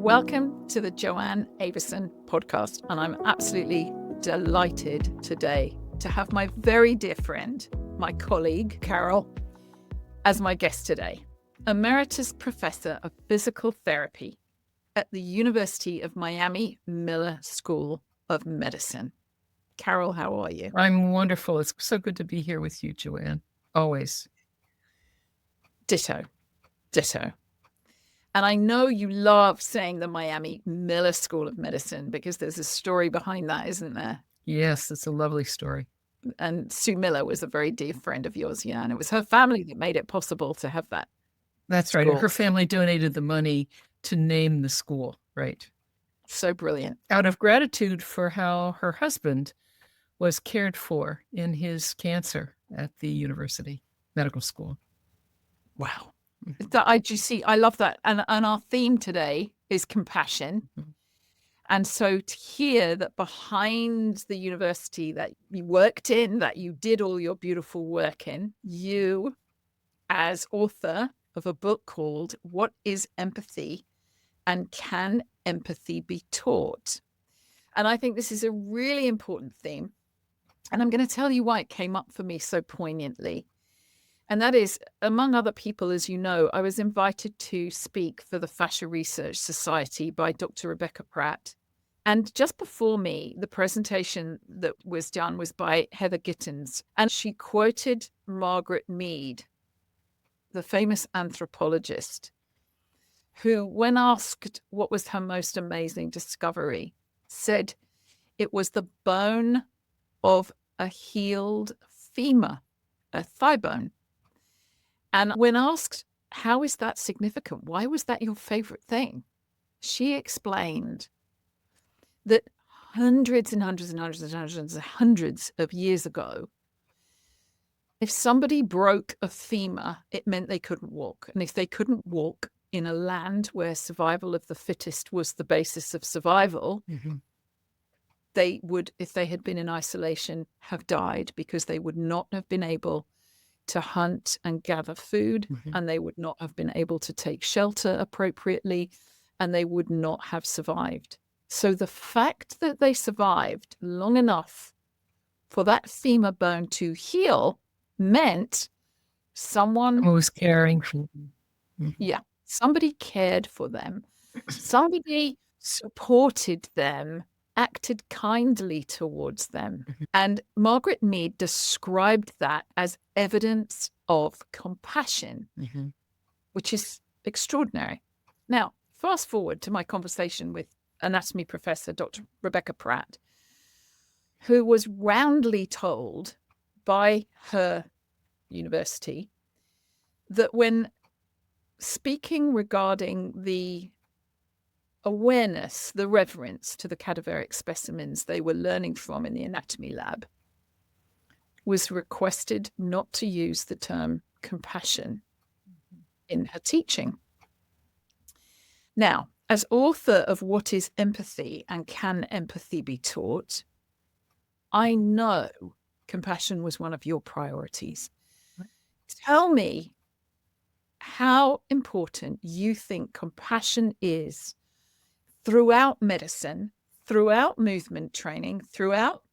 Welcome to the Joanne Avison podcast, and I'm absolutely delighted today to have my very dear friend, my colleague, Carol, as my guest today. Emeritus Professor of Physical Therapy at the University of Miami Miller School of Medicine. Carol, how are you? I'm wonderful. It's so good to be here with you, Joanne. Always. Ditto. And I know you love saying the Miami Miller School of Medicine because there's a story behind that, isn't there? Yes, it's a lovely story. And Sue Miller was a very dear friend of yours, yeah. And it was her family that made it possible to have that. That's school. right. Her family donated the money to name the school, right? So brilliant. Out of gratitude for how her husband was cared for in his cancer at the university medical school. Wow. I love that. And our theme today is compassion. Mm-hmm. And so to hear that behind the university that you worked in, that you did all your beautiful work in, you, as author of a book called What is Empathy and Can Empathy Be Taught? And I think this is a really important theme. And I'm going to tell you why it came up for me so poignantly. And that is, among other people, as you know, I was invited to speak for the Fascia Research Society by Dr. Rebecca Pratt. And just before me, the presentation that was done was by Heather Gittins. And she quoted Margaret Mead, the famous anthropologist, who, when asked what was her most amazing discovery, said it was the bone of a healed femur, a thigh bone. And when asked, how is that significant? Why was that your favorite thing? She explained that hundreds of years ago, if somebody broke a femur, it meant they couldn't walk. And if they couldn't walk in a land where survival of the fittest was the basis of survival, mm-hmm. they would, if they had been in isolation, have died because they would not have been able to hunt and gather food, mm-hmm. and they would not have been able to take shelter appropriately, and they would not have survived. So the fact that they survived long enough for that femur bone to heal meant someone was caring for them. Mm-hmm. Yeah, somebody cared for them. Somebody supported them, acted kindly towards them. Mm-hmm. And Margaret Mead described that as evidence of compassion, mm-hmm. which is extraordinary. Now, fast forward to my conversation with anatomy professor, Dr. Rebecca Pratt, who was roundly told by her university that when speaking regarding the awareness, the reverence to the cadaveric specimens they were learning from in the anatomy lab, was requested not to use the term compassion in her teaching. Now, as author of What is Empathy and Can Empathy Be Taught, I know compassion was one of your priorities. Tell me how important you think compassion is throughout medicine, throughout movement training, throughout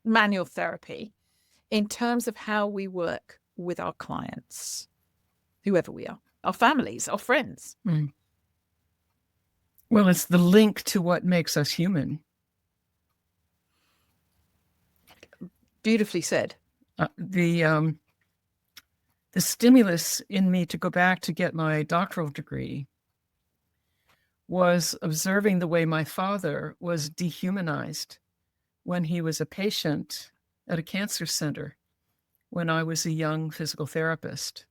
manual therapy, in terms of how we work with our clients, whoever we are, our families, our friends. Mm. Well, it's the link to what makes us human. Beautifully said. The stimulus in me to go back to get my doctoral degree was observing the way my father was dehumanized when he was a patient at a cancer center when I was a young physical therapist.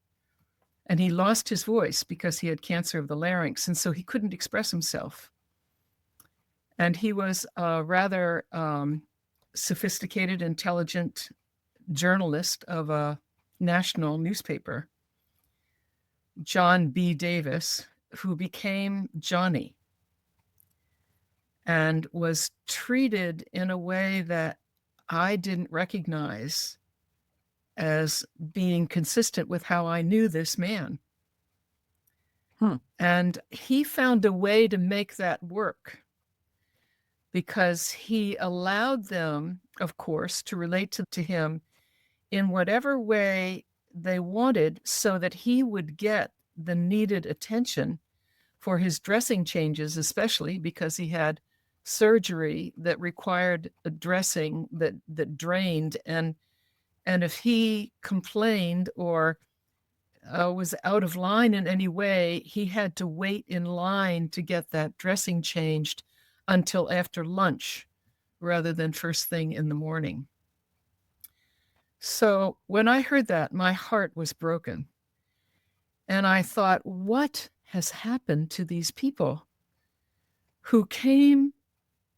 And he lost his voice because he had cancer of the larynx, and so he couldn't express himself. And he was a rather sophisticated, intelligent journalist of a national newspaper, John B. Davis, who became Johnny and was treated in a way that I didn't recognize as being consistent with how I knew this man. And he found a way to make that work because he allowed them, of course, to relate to him in whatever way they wanted so that he would get the needed attention for his dressing changes, especially because he had surgery that required a dressing that drained. And if he complained or was out of line in any way, he had to wait in line to get that dressing changed until after lunch rather than first thing in the morning. So when I heard that, my heart was broken. And I thought, what has happened to these people who came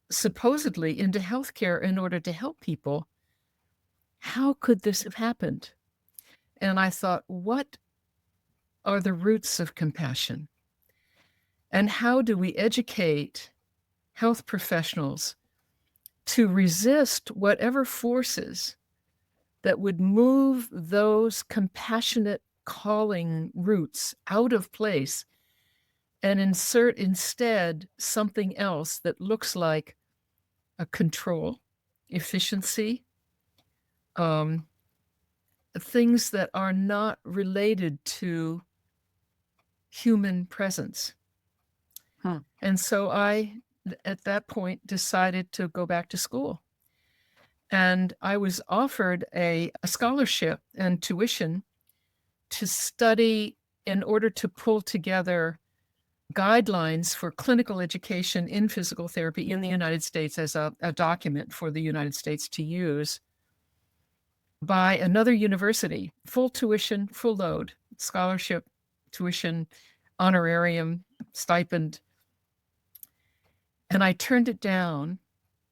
supposedly into healthcare in order to help people? How could this have happened? And I thought, what are the roots of compassion? And how do we educate health professionals to resist whatever forces that would move those compassionate calling roots out of place and insert instead something else that looks like a control, efficiency, things that are not related to human presence. And so I, at that point, decided to go back to school. And I was offered a scholarship and tuition to study in order to pull together guidelines for clinical education in physical therapy in the United States as a document for the United States to use by another university, full tuition, full load, scholarship, tuition, honorarium, stipend. And I turned it down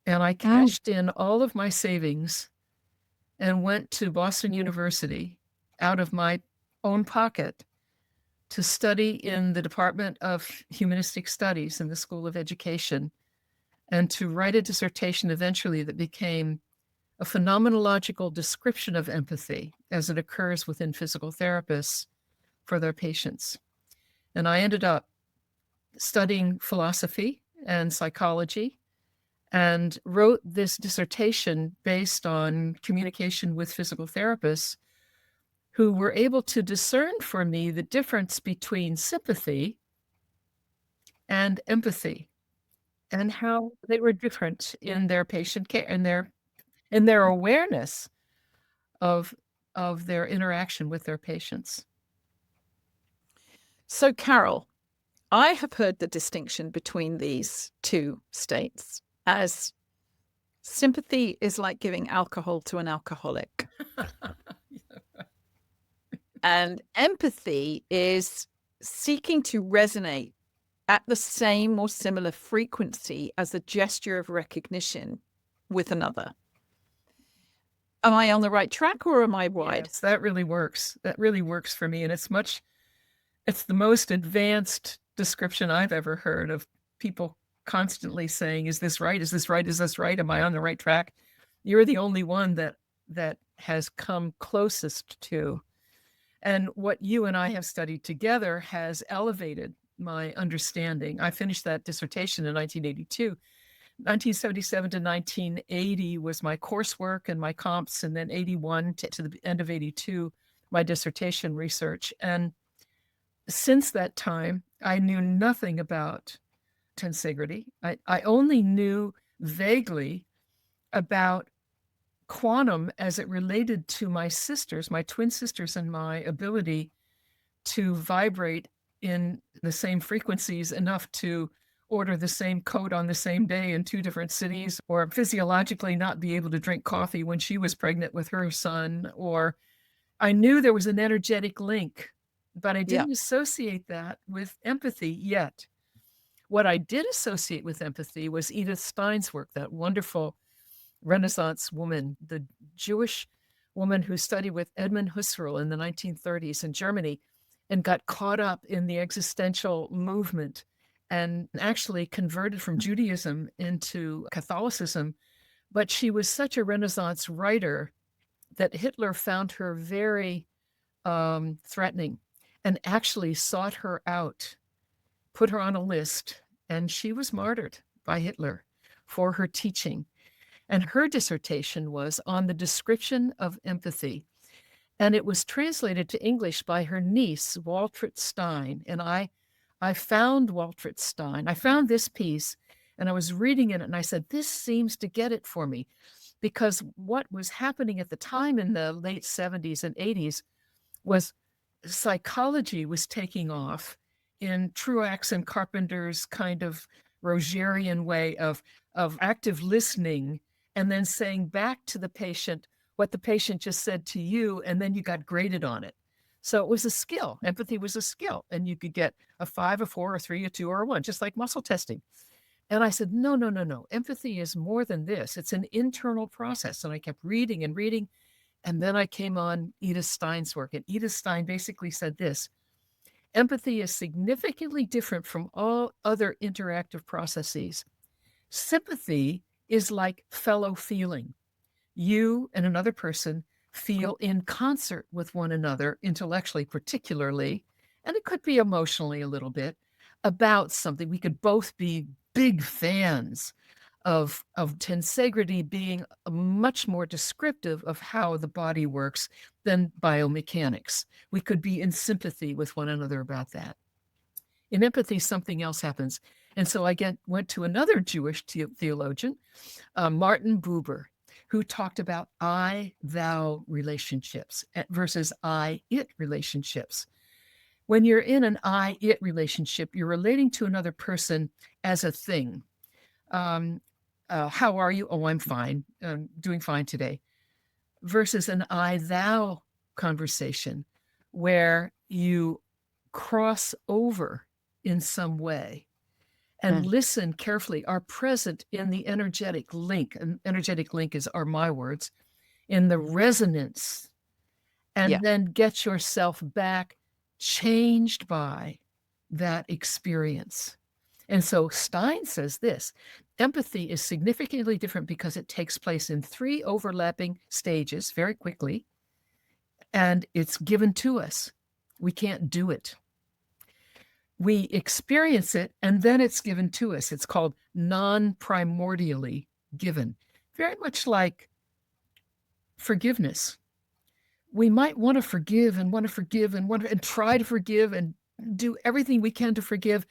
and I cashed in all of my savings and went to Boston University out of my own pocket to study in the Department of Humanistic Studies in the School of Education and to write a dissertation eventually that became a phenomenological description of empathy as it occurs within physical therapists for their patients. And I ended up studying philosophy and psychology and wrote this dissertation based on communication with physical therapists who were able to discern for me the difference between sympathy and empathy and how they were different in their patient care and their awareness of their interaction with their patients. So, Carol, I have heard the distinction between these two states as sympathy is like giving alcohol to an alcoholic. And empathy is seeking to resonate at the same or similar frequency as a gesture of recognition with another. Am I on the right track or am I wide? Yes, that really works. That really works for me. And it's the most advanced description I've ever heard of people constantly saying, is this right? Is this right? Is this right? Am I on the right track? You're the only one that has come closest to. And what you and I have studied together has elevated my understanding. I finished that dissertation in 1982. 1977 to 1980 was my coursework and my comps, and then 81 to the end of 82, my dissertation research. And since that time, I knew nothing about tensegrity. I only knew vaguely about quantum as it related to my sisters, my twin sisters, and my ability to vibrate in the same frequencies enough to order the same coat on the same day in two different cities, or physiologically not be able to drink coffee when she was pregnant with her son. Or I knew there was an energetic link, but I didn't associate that with empathy yet. What I did associate with empathy was Edith Stein's work, that wonderful Renaissance woman, the Jewish woman who studied with Edmund Husserl in the 1930s in Germany and got caught up in the existential movement and actually converted from Judaism into Catholicism. But she was such a Renaissance writer that Hitler found her very threatening and actually sought her out put her on a list, and she was martyred by Hitler for her teaching. And her dissertation was on the description of empathy. And it was translated to English by her niece, Waltraud Stein. And I found Waltraud Stein. I found this piece, and I was reading it, and I said, this seems to get it for me. Because what was happening at the time in the late 70s and 80s was psychology was taking off in Truax and Carpenter's kind of Rogerian way of active listening, and then saying back to the patient what the patient just said to you, and then you got graded on it. So it was a skill. Empathy was a skill, and you could get a 5, a 4, a 3, a 2, or a 1, just like muscle testing. And I said, no. Empathy is more than this. It's an internal process. And I kept reading and reading. And then I came on Edith Stein's work. And Edith Stein basically said this: empathy is significantly different from all other interactive processes. Sympathy is like fellow feeling. You and another person feel in concert with one another, intellectually particularly, and it could be emotionally a little bit, about something. We could both be big fans of tensegrity being much more descriptive of how the body works than biomechanics. We could be in sympathy with one another about that. In empathy, something else happens. And so I went to another Jewish theologian, Martin Buber, who talked about I-thou relationships versus I-it relationships. When you're in an I-it relationship, you're relating to another person as a thing. How are you? Oh, I'm fine. Doing fine today. Versus an I-thou conversation where you cross over in some way and listen carefully, are present in the energetic link. And energetic link are my words, in the resonance, and then get yourself back changed by that experience. And so Stein says this: empathy is significantly different because it takes place in 3 overlapping stages very quickly, and it's given to us. We can't do it. We experience it, and then it's given to us. It's called non-primordially given, very much like forgiveness. We might want to forgive and try to forgive and do everything we can to forgive.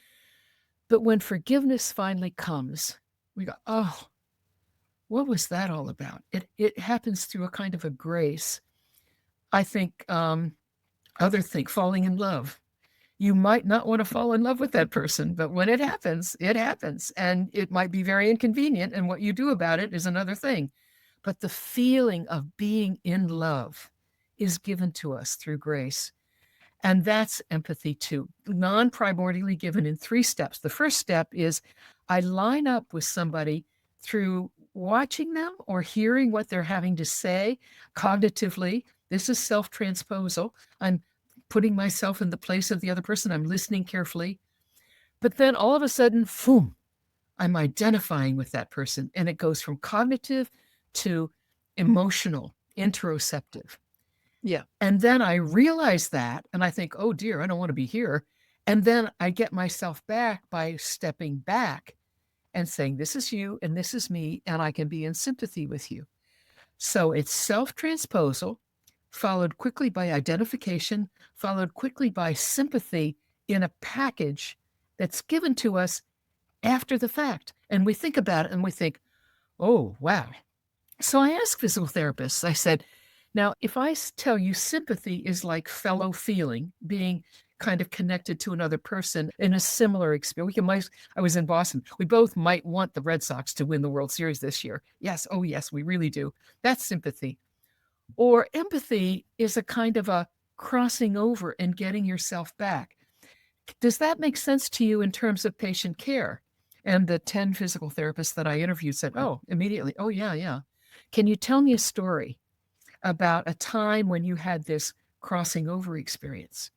But when forgiveness finally comes, we go, oh, what was that all about? It happens through a kind of a grace. I think others think falling in love. You might not want to fall in love with that person, but when it happens, and it might be very inconvenient, and what you do about it is another thing. But the feeling of being in love is given to us through grace. And that's empathy too, non-primordially given in 3 steps. The first step is I line up with somebody through watching them or hearing what they're having to say cognitively. This is self-transposal. I'm putting myself in the place of the other person. I'm listening carefully. But then all of a sudden, boom, I'm identifying with that person. And it goes from cognitive to emotional, interoceptive. Yeah. And then I realize that, and I think, oh dear, I don't want to be here. And then I get myself back by stepping back and saying, this is you and this is me, and I can be in sympathy with you. So it's self-transposal, followed quickly by identification, followed quickly by sympathy in a package that's given to us after the fact. And we think about it and we think, oh, wow. So I asked physical therapists, I said, now, if I tell you sympathy is like fellow feeling, being kind of connected to another person in a similar experience. I was in Boston. We both might want the Red Sox to win the World Series this year. Yes. Oh, yes, we really do. That's sympathy. Or empathy is a kind of a crossing over and getting yourself back. Does that make sense to you in terms of patient care? And the 10 physical therapists that I interviewed said, oh, immediately. Oh, yeah. Can you tell me a story about a time when you had this crossing over experience?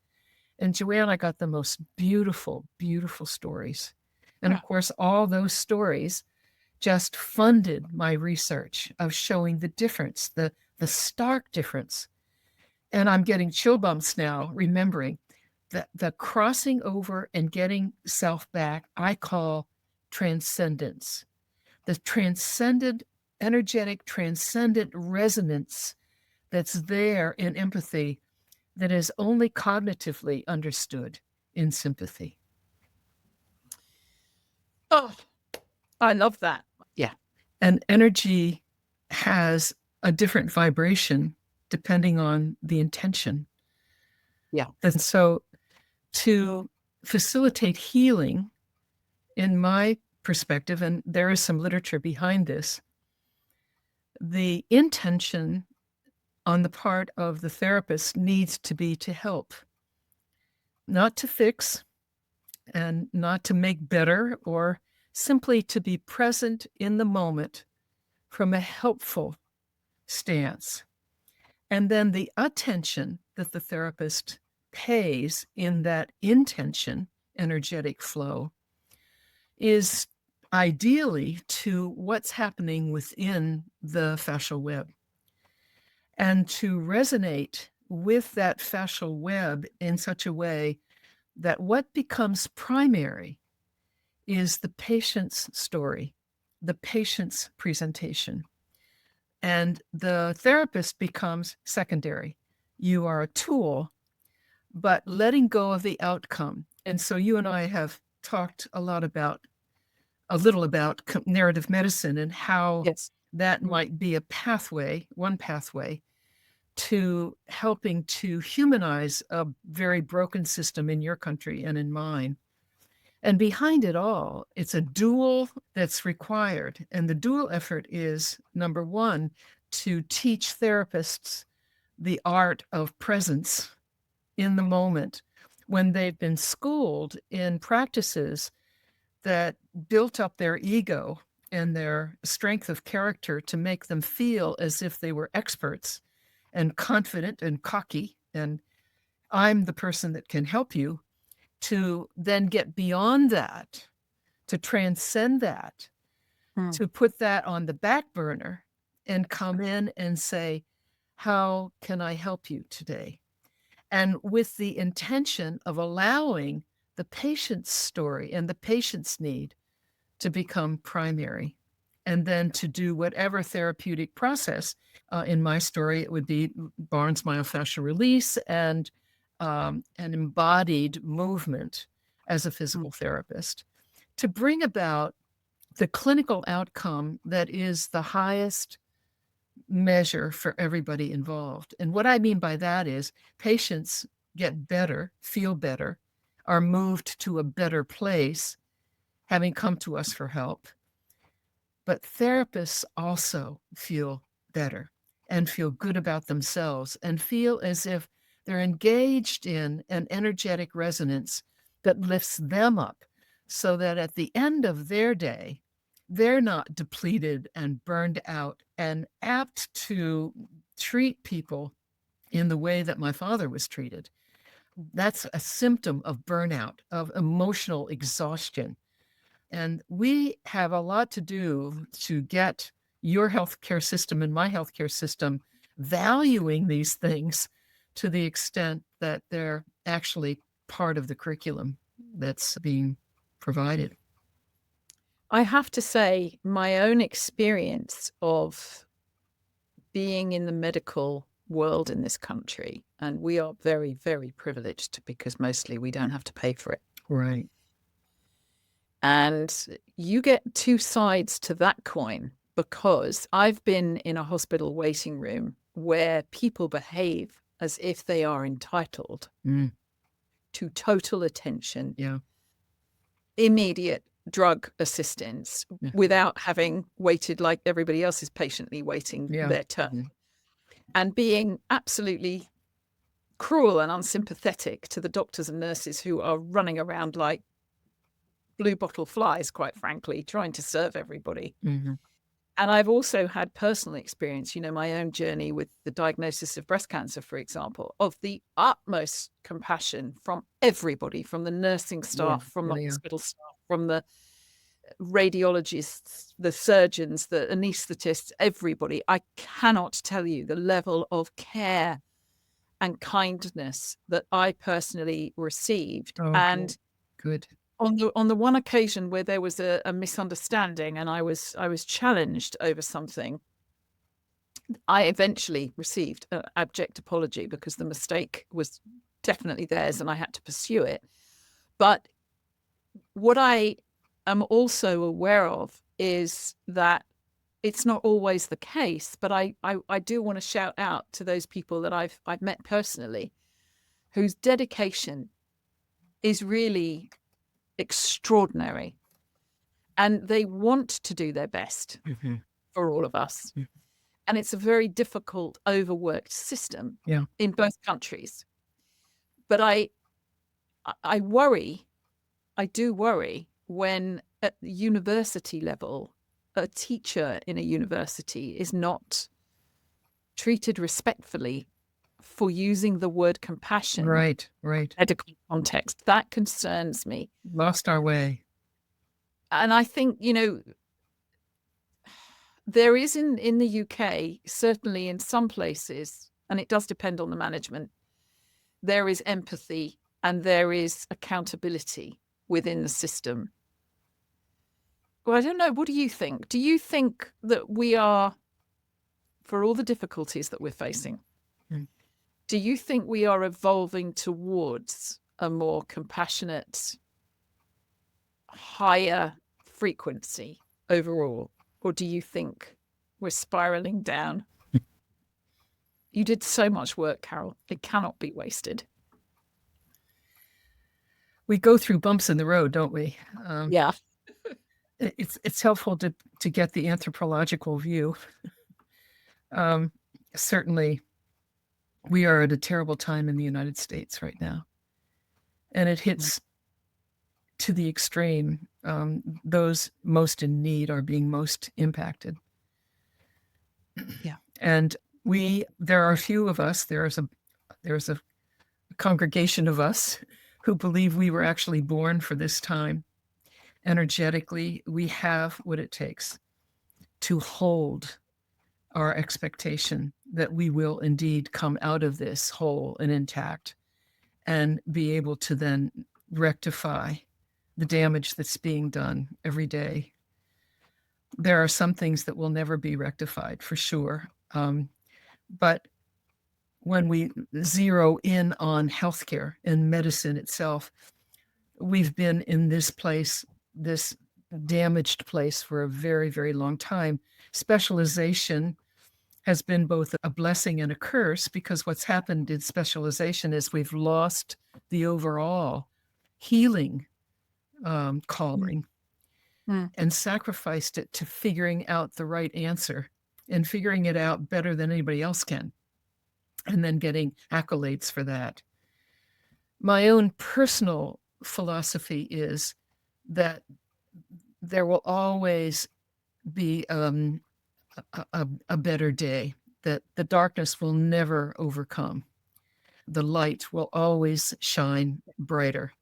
And Joanne, I got the most beautiful, beautiful stories. And of course, all those stories just funded my research of showing the difference, the stark difference. And I'm getting chill bumps now, remembering the crossing over and getting self back, I call transcendence. The energetic, transcendent resonance that's there in empathy that is only cognitively understood in sympathy. Oh, I love that. Yeah. And energy has a different vibration depending on the intention. Yeah. And so to facilitate healing, in my perspective, and there is some literature behind this, the intention on the part of the therapist needs to be to help, not to fix and not to make better, or simply to be present in the moment from a helpful stance. And then the attention that the therapist pays in that intention, energetic flow, is ideally to what's happening within the fascial web, and to resonate with that fascial web in such a way that what becomes primary is the patient's story, the patient's presentation. And the therapist becomes secondary. You are a tool, but letting go of the outcome. And so you and I have talked a little about narrative medicine and how that might be a pathway, one pathway, to helping to humanize a very broken system in your country and in mine. And behind it all, it's a dual that's required. And the dual effort is, number one, to teach therapists the art of presence in the moment when they've been schooled in practices that built up their ego and their strength of character to make them feel as if they were experts and confident and cocky, and I'm the person that can help you, to then get beyond that, to transcend that, to put that on the back burner and come in and say, how can I help you today? And with the intention of allowing the patient's story and the patient's need to become primary, and then to do whatever therapeutic process. In my story, it would be Barnes myofascial release and an embodied movement as a physical therapist to bring about the clinical outcome that is the highest measure for everybody involved. And what I mean by that is patients get better, feel better, are moved to a better place, having come to us for help. But therapists also feel better and feel good about themselves and feel as if they're engaged in an energetic resonance that lifts them up, so that at the end of their day, they're not depleted and burned out and apt to treat people in the way that my father was treated. That's a symptom of burnout, of emotional exhaustion. And we have a lot to do to get your healthcare system and my healthcare system valuing these things to the extent that they're actually part of the curriculum that's being provided. I have to say, my own experience of being in the medical world in this country, and we are very, very privileged because mostly we don't have to pay for it. Right. And you get two sides to that coin, because I've been in a hospital waiting room where people behave as if they are entitled to total attention, immediate drug assistance, without having waited like everybody else is patiently waiting their turn, and being absolutely cruel and unsympathetic to the doctors and nurses who are running around like blue bottle flies, quite frankly, trying to serve everybody. And I've also had personal experience, my own journey with the diagnosis of breast cancer, for example, of the utmost compassion from everybody, from the nursing staff, from the hospital staff, from the radiologists, the surgeons, the anaesthetists, everybody. I cannot tell you the level of care and kindness that I personally received. Oh, And good. on the one occasion where there was a misunderstanding and I was challenged over something, I eventually received an abject apology because the mistake was definitely theirs and I had to pursue it. But what I am also aware of is that it's not always the case, but I do want to shout out to those people that I've met personally whose dedication is really extraordinary and they want to do their best for all of us. And it's a very difficult, overworked system in both countries. But I worry, I do worry when at the university level, a teacher in a university is not treated respectfully for using the word compassion. Right. Medical context. That concerns me. Lost our way. And I think, there is in the UK, certainly in some places, and it does depend on the management, there is empathy and there is accountability within the system. Well, I don't know. What do you think? Do you think that we are, for all the difficulties that we're facing, do you think we are evolving towards a more compassionate, higher frequency overall? Or do you think we're spiraling down? You did so much work, Carol. It cannot be wasted. We go through bumps in the road, don't we? Yeah. It's helpful to get the anthropological view. Certainly, we are at a terrible time in the United States right now. And it hits to the extreme. Those most in need are being most impacted. Yeah. And there are a few of us, there's a congregation of us who believe we were actually born for this time. Energetically, we have what it takes to hold our expectation that we will indeed come out of this whole and intact and be able to then rectify the damage that's being done every day. There are some things that will never be rectified for sure. But when we zero in on healthcare and medicine itself, we've been in this place, this damaged place for a very, very long time. Specialization has been both a blessing and a curse because what's happened in specialization is we've lost the overall healing calling and sacrificed it to figuring out the right answer and figuring it out better than anybody else can, and then getting accolades for that. My own personal philosophy is that there will always be a better day, that the darkness will never overcome. The light will always shine brighter.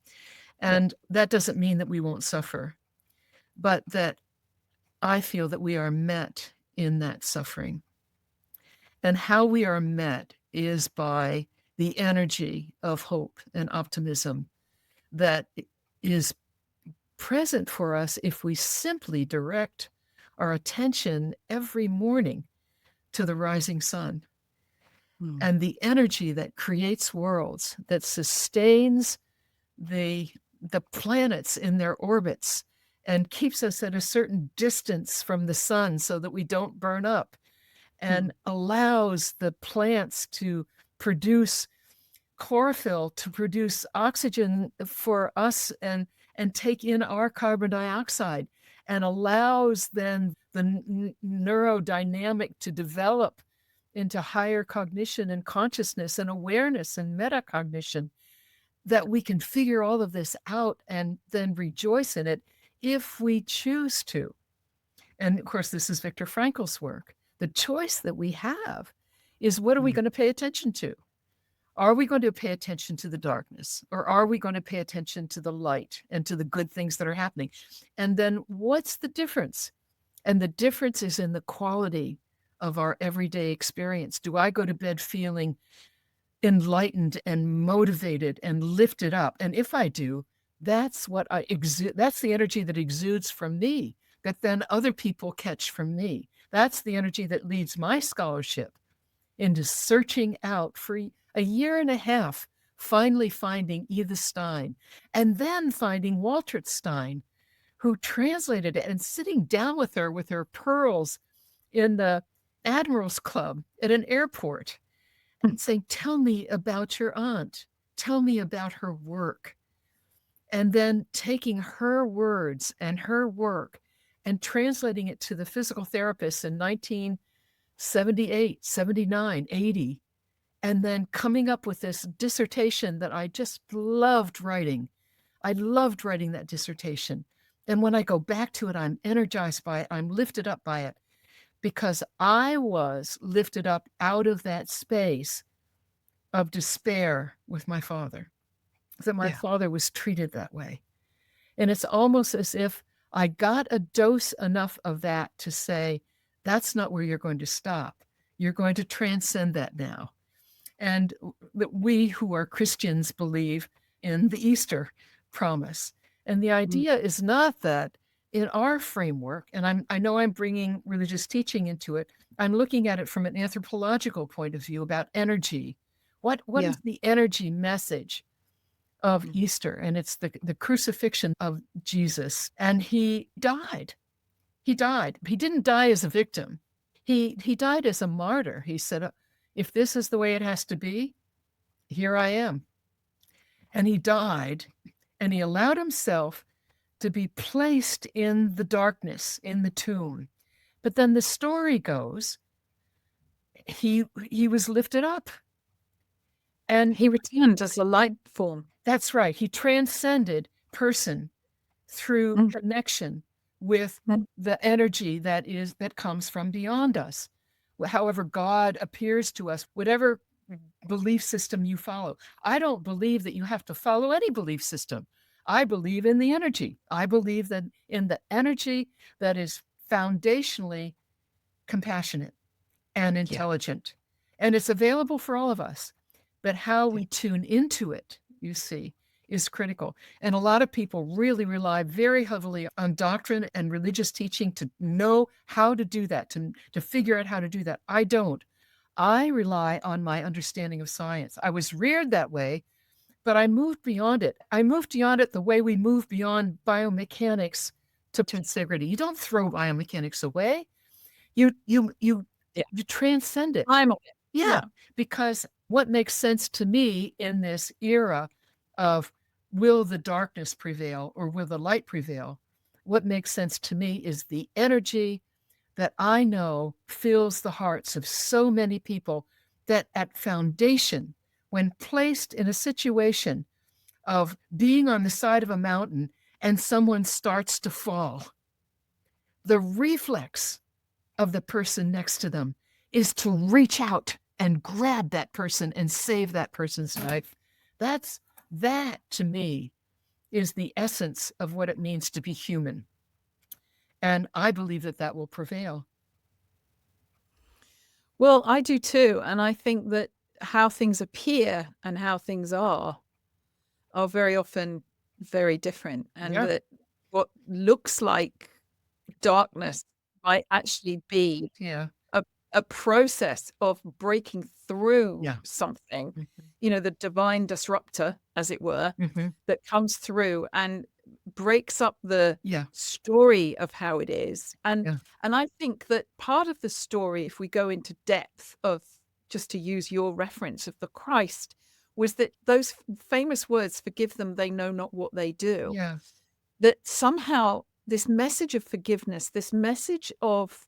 And that doesn't mean that we won't suffer, but that I feel that we are met in that suffering. And how we are met is by the energy of hope and optimism that is present for us if we simply direct our attention every morning to the rising sun and the energy that creates worlds, that sustains the planets in their orbits and keeps us at a certain distance from the sun so that we don't burn up, and allows the plants to produce chlorophyll, to produce oxygen for us and take in our carbon dioxide, and allows then the neurodynamic to develop into higher cognition and consciousness and awareness and metacognition, that we can figure all of this out and then rejoice in it if we choose to. And of course, this is Viktor Frankl's work. The choice that we have is, what are we going to pay attention to? Are we going to pay attention to the darkness, or are we going to pay attention to the light and to the good things that are happening? And then what's the difference? And the difference is in the quality of our everyday experience. Do I go to bed feeling enlightened and motivated and lifted up. And if I do, that's what I exude. That's the energy that exudes from me, that then other people catch from me. That's the energy that leads my scholarship into searching out for a year and a half, finally finding Edith Stein, and then finding Walter Stein, who translated it, and sitting down with her pearls in the Admirals Club at an airport and saying, tell me about your aunt. Tell me about her work. And then taking her words and her work and translating it to the physical therapists in 1978, 79, 80, and then coming up with this dissertation that I just loved writing. I loved writing that dissertation. And when I go back to it, I'm energized by it. I'm lifted up by it, because I was lifted up out of that space of despair with my father, that my father was treated that way. And it's almost as if I got a dose enough of that to say, that's not where you're going to stop. You're going to transcend that now. And that we who are Christians believe in the Easter promise. And the idea is not that in our framework, and I know I'm bringing religious teaching into it, I'm looking at it from an anthropological point of view about energy. What is the energy message of Easter? And it's the crucifixion of Jesus. And he died. He died. He didn't die as a victim. He died as a martyr. He said, if this is the way it has to be, here I am. And he died, and he allowed himself to be placed in the darkness, in the tomb. But then the story goes, he was lifted up. And he returned as a light form. That's right. He transcended person through connection with the energy that comes from beyond us. However God appears to us, whatever belief system you follow. I don't believe that you have to follow any belief system. I believe in the energy. I believe that in the energy that is foundationally compassionate and intelligent. And it's available for all of us. But how we tune into it, you see, is critical. And a lot of people really rely very heavily on doctrine and religious teaching to know how to do that, to figure out how to do that. I don't. I rely on my understanding of science. I was reared that way, but I moved beyond it. I moved beyond it the way we move beyond biomechanics to integrity. You don't throw biomechanics away. You transcend it. I'm okay. Yeah, because what makes sense to me in this era of will the darkness prevail or will the light prevail? What makes sense to me is the energy that I know fills the hearts of so many people, that at foundation, when placed in a situation of being on the side of a mountain and someone starts to fall, the reflex of the person next to them is to reach out and grab that person and save that person's life. That to me is the essence of what it means to be human. And I believe that will prevail. Well, I do too. And I think that how things appear and how things are very often very different. And that what looks like darkness might actually be a process of breaking through something, the divine disruptor, as it were, that comes through and breaks up the story of how it is. And I think that part of the story, if we go into depth of, just to use your reference of the Christ, was that those famous words, forgive them, they know not what they do. That somehow this message of forgiveness, this message of,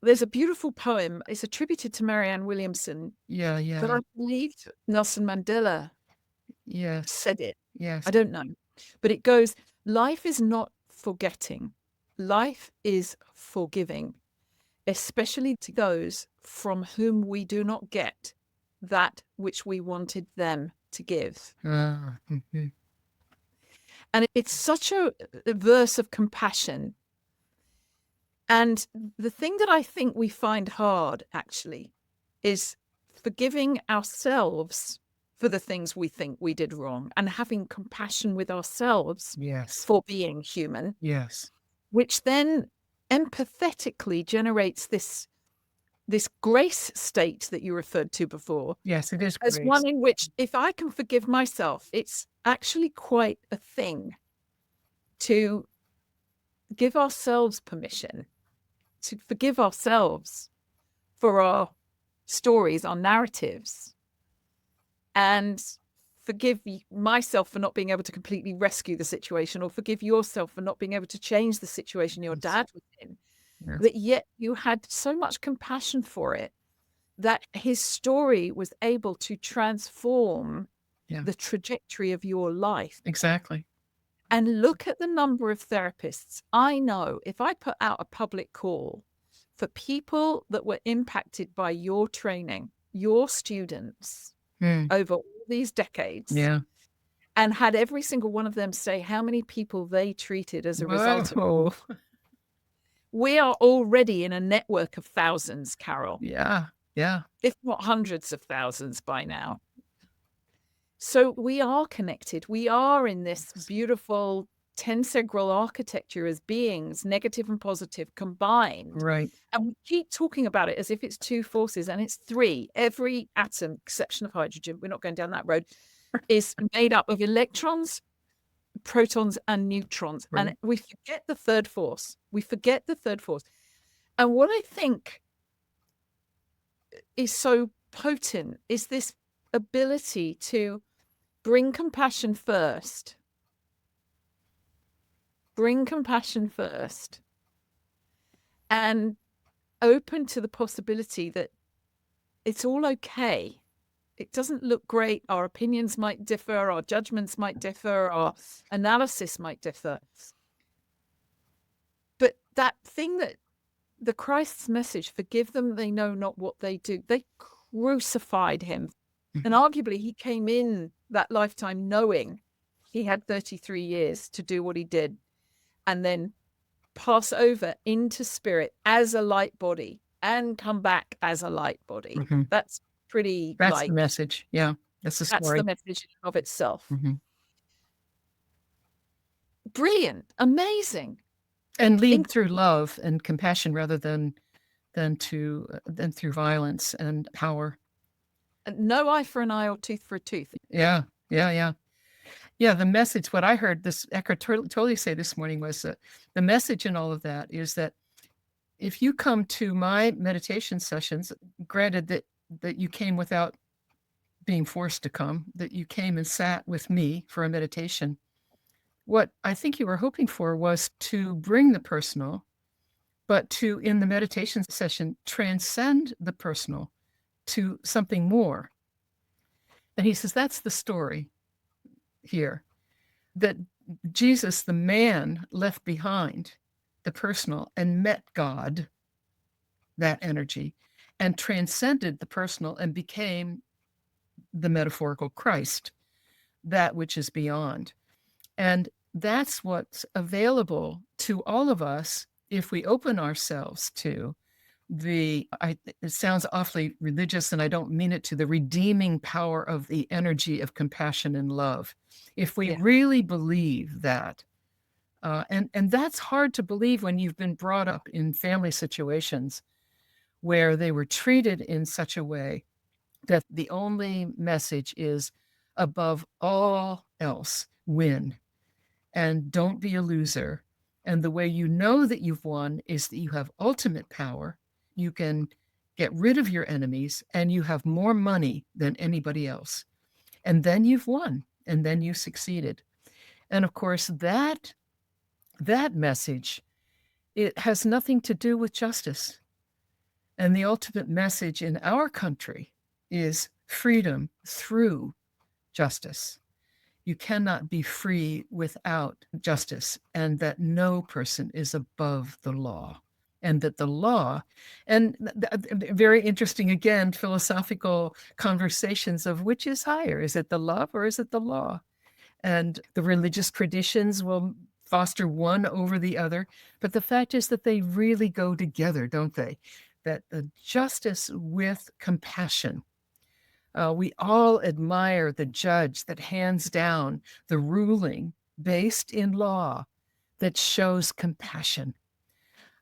there's a beautiful poem, it's attributed to Marianne Williamson. But I believe Nelson Mandela said it. I don't know. But it goes, life is not forgetting. Life is forgiving, especially to those from whom we do not get that which we wanted them to give. And it's such a verse of compassion. And the thing that I think we find hard, actually, is forgiving ourselves for the things we think we did wrong and having compassion with ourselves Yes. for being human, Yes. which then empathetically generates this grace state that you referred to before. Yes, it is As grace. one in which, if I can forgive myself, it's actually quite a thing to give ourselves permission to forgive ourselves for our stories, our narratives, and forgive myself for not being able to completely rescue the situation, or forgive yourself for not being able to change the situation your dad was in. Yes. But yet you had so much compassion for it that his story was able to transform the trajectory of your life. Exactly. And look at the number of therapists. I know if I put out a public call for people that were impacted by your training, your students over all these decades, and had every single one of them say how many people they treated as a result of it, we are already in a network of thousands, Carol. Yeah. If not hundreds of thousands by now. So we are connected. We are in this beautiful tensegral architecture as beings, negative and positive combined. Right. And we keep talking about it as if it's two forces, and it's three. Every atom, exception of hydrogen, we're not going down that road, is made up of electrons, protons, and neutrons. Right. And we forget the third force. And what I think is so potent is this ability to bring compassion first. And open to the possibility that it's all okay. It doesn't look great. Our opinions might differ. Our judgments might differ. Our analysis might differ. But that thing that the Christ's message, forgive them, they know not what they do. They crucified him. And arguably he came in that lifetime knowing he had 33 years to do what he did and then pass over into spirit as a light body and come back as a light body. That's pretty That's the message. Yeah. That's the story. That's the message of itself. Brilliant. Amazing. And lead through love and compassion rather than through violence and power. No eye for an eye or tooth for a tooth. Yeah. The message, what I heard this Eckhart Tolle say this morning was that the message in all of that is that if you come to my meditation sessions, granted that you came without being forced to come, that you came and sat with me for a meditation, what I think you were hoping for was to bring the personal, but to, in the meditation session, transcend the personal to something more. And he says, that's the story here, that Jesus, the man, left behind the personal and met God, that energy, and transcended the personal and became the metaphorical Christ, that which is beyond. And that's what's available to all of us if we open ourselves to it sounds awfully religious, and I don't mean it, to the redeeming power of the energy of compassion and love. If we really believe that, and that's hard to believe when you've been brought up in family situations where they were treated in such a way that the only message is, above all else, win and don't be a loser. And the way you know that you've won is that you have ultimate power. You can get rid of your enemies and you have more money than anybody else. And then you've won, and then you succeeded. And of course, that message, it has nothing to do with justice. And the ultimate message in our country is freedom through justice. You cannot be free without justice, and that no person is above the law. And that the law, and very interesting, again, philosophical conversations of which is higher. Is it the love or is it the law? And the religious traditions will foster one over the other. But the fact is that they really go together, don't they? That the justice with compassion We all admire the judge that hands down the ruling based in law that shows compassion.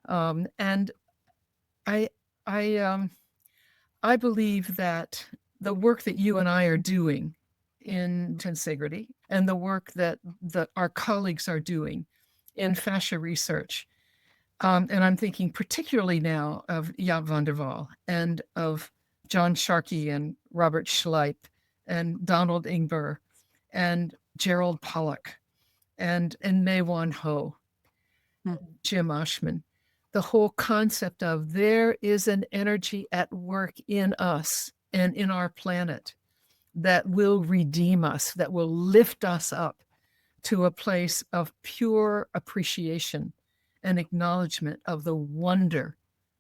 And I, I, I believe that the work that you and I are doing in tensegrity and the work that our colleagues are doing in fascia research, and I'm thinking particularly now of Jaap van der Waal and of John Sharkey and Robert Schleip and Donald Ingber and Gerald Pollack and Mei Wan Ho, Jim Oshman. The whole concept of there is an energy at work in us and in our planet that will redeem us, that will lift us up to a place of pure appreciation and acknowledgement of the wonder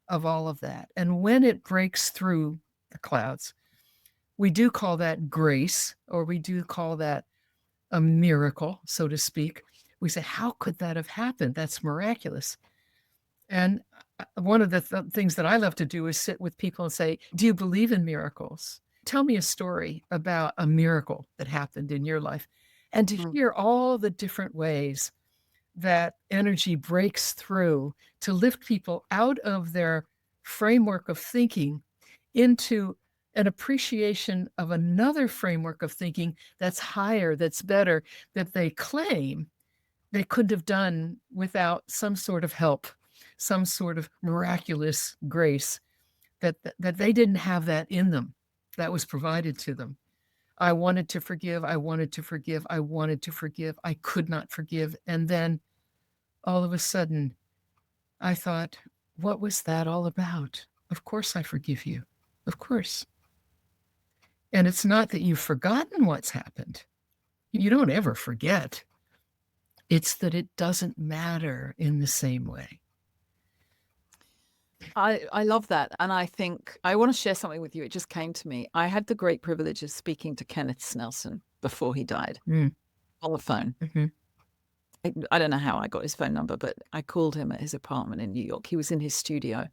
of all of that. And when it breaks through the clouds, we do call that grace, or we do call that a miracle, so to speak. We say, how could that have happened? That's miraculous. And one of the things that I love to do is sit with people and say, do you believe in miracles? Tell me a story about a miracle that happened in your life. And to hear all the different ways that energy breaks through to lift people out of their framework of thinking into an appreciation of another framework of thinking that's higher, that's better, that they claim they couldn't have done without some sort of help, some sort of miraculous grace, that they didn't have that in them, that was provided to them. I wanted to forgive, I wanted to forgive, I wanted to forgive, I could not forgive. And then all of a sudden, I thought, what was that all about? Of course I forgive you. Of course. And it's not that you've forgotten what's happened. You don't ever forget. It's that it doesn't matter in the same way. I love that. And I think I want to share something with you. It just came to me. I had the great privilege of speaking to Kenneth Snelson before he died on the phone. I don't know how I got his phone number, but I called him at his apartment in New York. He was in his studio.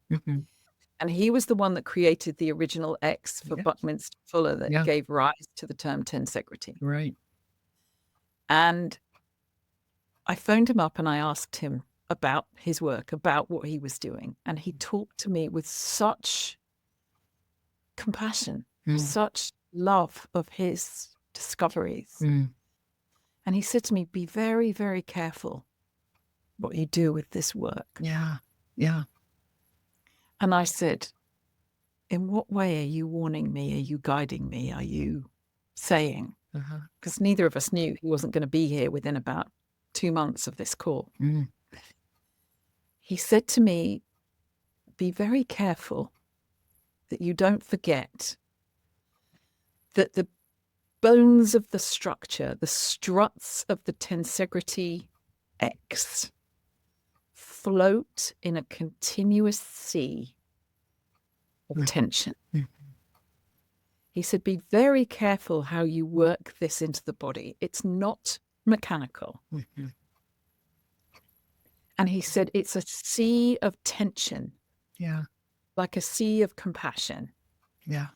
And he was the one that created the original X for Buckminster Fuller that gave rise to the term tensegrity. Right. And I phoned him up and I asked him about his work, about what he was doing. And he talked to me with such compassion, such love of his discoveries. And he said to me, be very, very careful what you do with this work. Yeah. Yeah. And I said, in what way are you warning me? Are you guiding me? Are you saying? Because neither of us knew he wasn't going to be here within about 2 months of this call. He said to me, be very careful that you don't forget that the bones of the structure, the struts of the tensegrity X, float in a continuous sea of tension. He said, be very careful how you work this into the body. It's not mechanical. And he said, it's a sea of tension. Yeah. Like a sea of compassion. Yeah.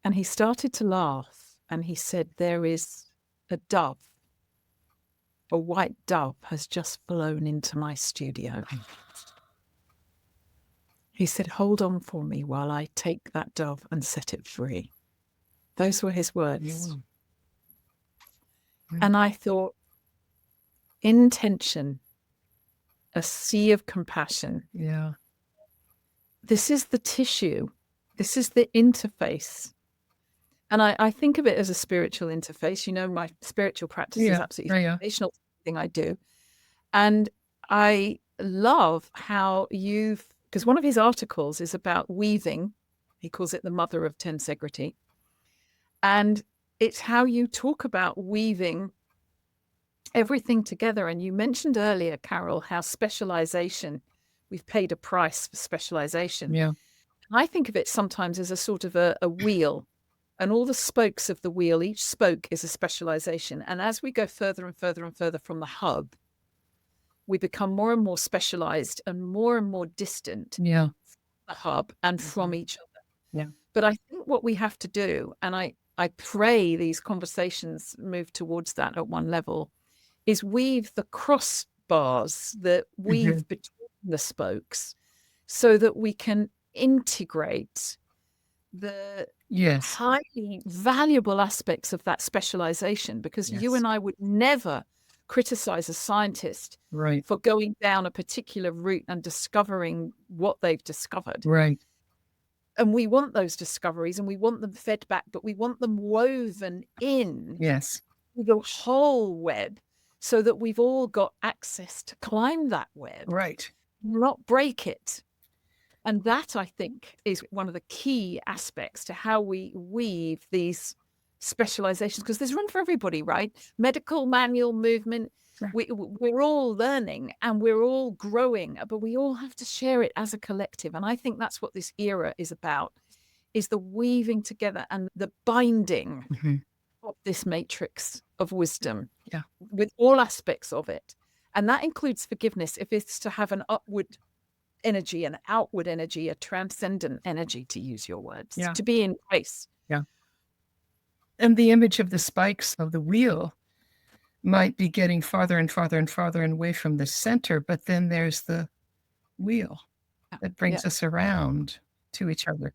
And he started to laugh and he said, there is a dove. A white dove has just flown into my studio. He said, hold on for me while I take that dove and set it free. Those were his words. And I thought, intention, a sea of compassion. Yeah. This is the tissue. This is the interface. And I think of it as a spiritual interface. You know, my spiritual practice is absolutely foundational to everything I do. And I love how because one of his articles is about weaving. He calls it the mother of tensegrity. And it's how you talk about weaving everything together. And you mentioned earlier, Carol, how specialization, we've paid a price for specialization. Yeah. I think of it sometimes as a sort of a wheel, and all the spokes of the wheel, each spoke is a specialization. And as we go further and further and further from the hub, we become more and more specialized and more distant from the hub and from each other. Yeah. But I think what we have to do, and I I pray these conversations move towards that at one level, is weave the crossbars that weave between the spokes so that we can integrate the highly valuable aspects of that specialization, because you and I would never criticize a scientist for going down a particular route and discovering what they've discovered. And we want those discoveries and we want them fed back, but we want them woven in the whole web so that we've all got access to climb that web, not break it. And that, I think, is one of the key aspects to how we weave these specializations, because there's room for everybody, right? Medical, manual, movement. We're all learning and we're all growing, but we all have to share it as a collective. And I think that's what this era is about, is the weaving together and the binding of this matrix of wisdom with all aspects of it. And that includes forgiveness, if it's to have an upward energy, an outward energy, a transcendent energy, to use your words, to be in grace. And the image of the spikes of the wheel might be getting farther and farther and farther away from the center, but then there's the wheel that brings us around to each other.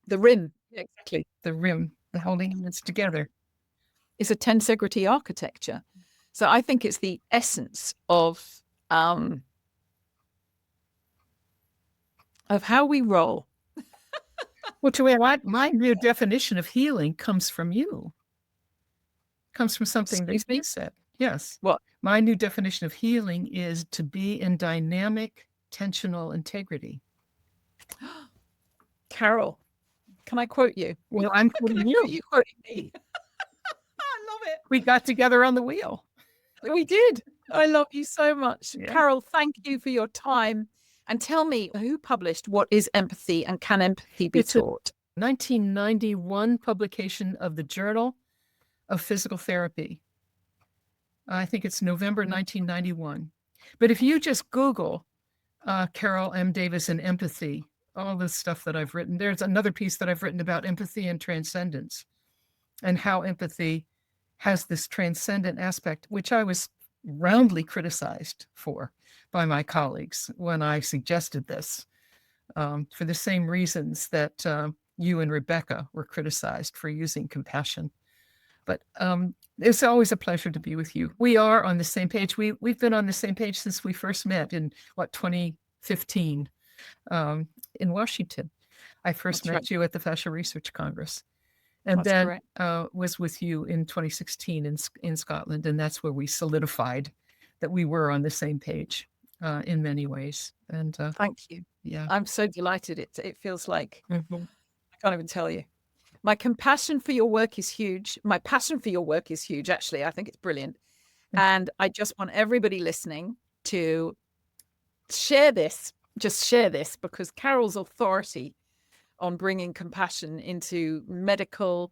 The rim, exactly. The rim, the holding hands together. It's a tensegrity architecture. So I think it's the essence of how we roll. Well, Joanne, my new definition of healing comes from you. Comes from something that you said. Yes. What? My new definition of healing is to be in dynamic, tensional integrity. Carol, can I quote you? Well, I'm quoting you. You quoting me. I love it. We got together on the wheel. We did. I love you so much. Carol, thank you for your time. And tell me, who published What is Empathy and Can Empathy be Taught? 1991 publication of the Journal of Physical Therapy. I think it's November 1991. But if you just Google Carol M. Davis and empathy, all the stuff that I've written, there's another piece that I've written about empathy and transcendence and how empathy has this transcendent aspect, which I was roundly criticized for by my colleagues when I suggested this, for the same reasons that you and Rebecca were criticized for using compassion. But it's always a pleasure to be with you. We are on the same page. We've been on the same page since we first met in 2015 in Washington. I first met you at the Fascia Research Congress, and then was with you in 2016 in Scotland, and that's where we solidified that we were on the same page in many ways. And thank you. Yeah, I'm so delighted. It feels like I can't even tell you. My compassion for your work is huge. My passion for your work is huge, actually. I think it's brilliant. And I just want everybody listening to share this, because Carol's authority on bringing compassion into medical,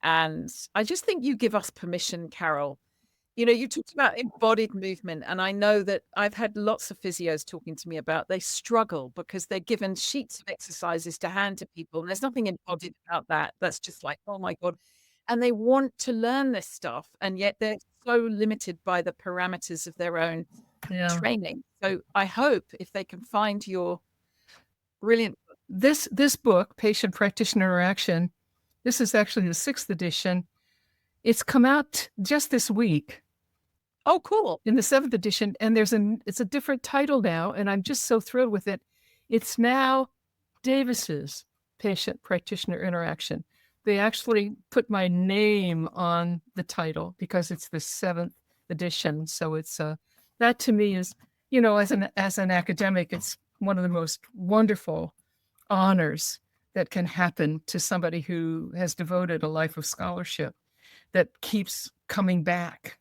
and I just think you give us permission, Carol. You know, you talked about embodied movement, and I know that I've had lots of physios talking to me about they struggle because they're given sheets of exercises to hand to people, and there's nothing embodied about that. That's just like, oh my God. And they want to learn this stuff, and yet they're so limited by the parameters of their own training. So I hope if they can find your brilliant this book, Patient Practitioner Interaction, this is actually the 6th edition. It's come out just this week. Oh, cool. In the 7th edition. And it's a different title now. And I'm just so thrilled with it. It's now Davis's Patient Practitioner Interaction. They actually put my name on the title because it's the 7th edition. So it's that to me is, you know, as an academic, it's one of the most wonderful honors that can happen to somebody who has devoted a life of scholarship that keeps coming back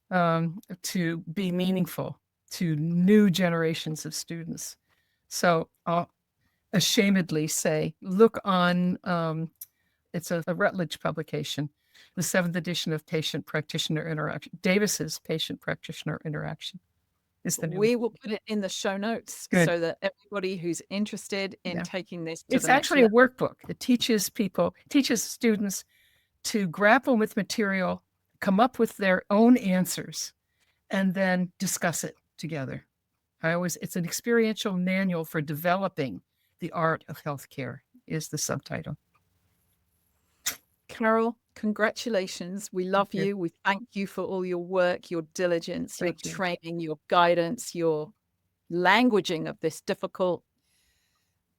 to be meaningful to new generations of students. So I'll ashamedly say, look on, it's a Rutledge publication, the 7th edition of Patient Practitioner Interaction, Davis's Patient Practitioner Interaction. We will put it in the show notes so that everybody who's interested in taking this to it's actually a workbook. It teaches students to grapple with material, come up with their own answers, and then discuss it together. It's an experiential manual for developing the art of healthcare is the subtitle. Carol, congratulations. We love you. We thank you for all your work, your diligence, your training, your guidance, your languaging of this difficult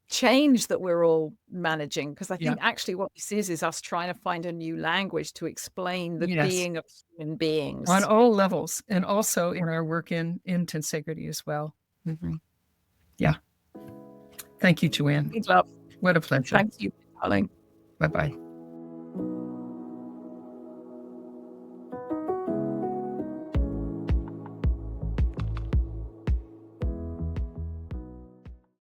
change that we're all managing. Because I think actually what this is us trying to find a new language to explain the being of human beings. On all levels, and also in our work in tensegrity as well. Mm-hmm. Yeah. Thank you, Joanne. Love. What a pleasure. Thank you, darling. Bye-bye.